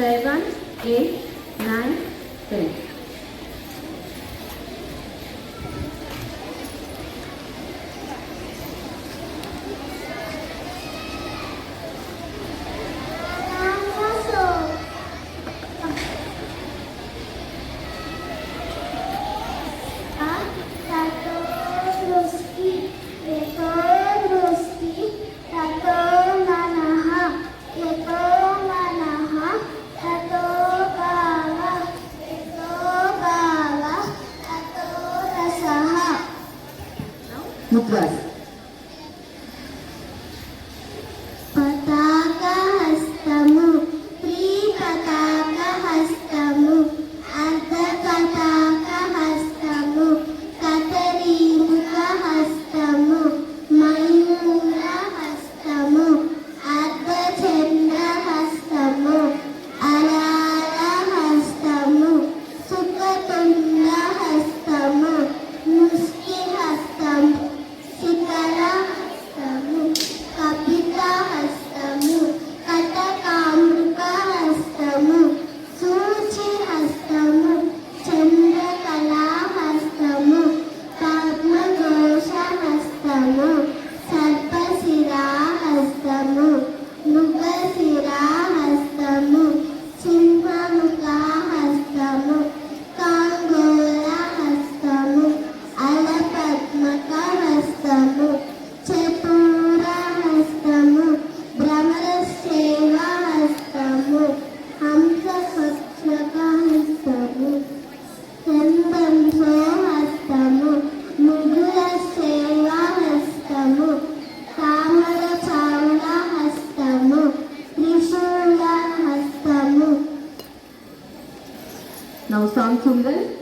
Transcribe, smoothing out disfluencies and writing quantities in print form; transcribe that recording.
7, 8, 9, 10. Mudras. Pataka hastamu, Pri pataka hastamu, Ardha pataka hastamu, Katarimuka hastamu, Mayura hastamu, Ardha chandra hastamu, Alala hastamu, Sukatunda hastamu, Muski hastamu, Sikara hastamu, Kapita hastamu, Katakamruka hastamu, Suchi hastamu, Chandrakala hastamu, Padmagosha hastamu, Sarpasira hastamu, Nugasira hastamu, Simhamuka hastamu, Kangola hastamu, Alapadmaka hastamu, Chapura hastamu, Brahmaraseva hastamu, Hamsa Pakshaka hastamu, Sambandho hastamu, Muguraseva hastamu, Kamara Chaula hastamu, Trishula hastamu. Now song children.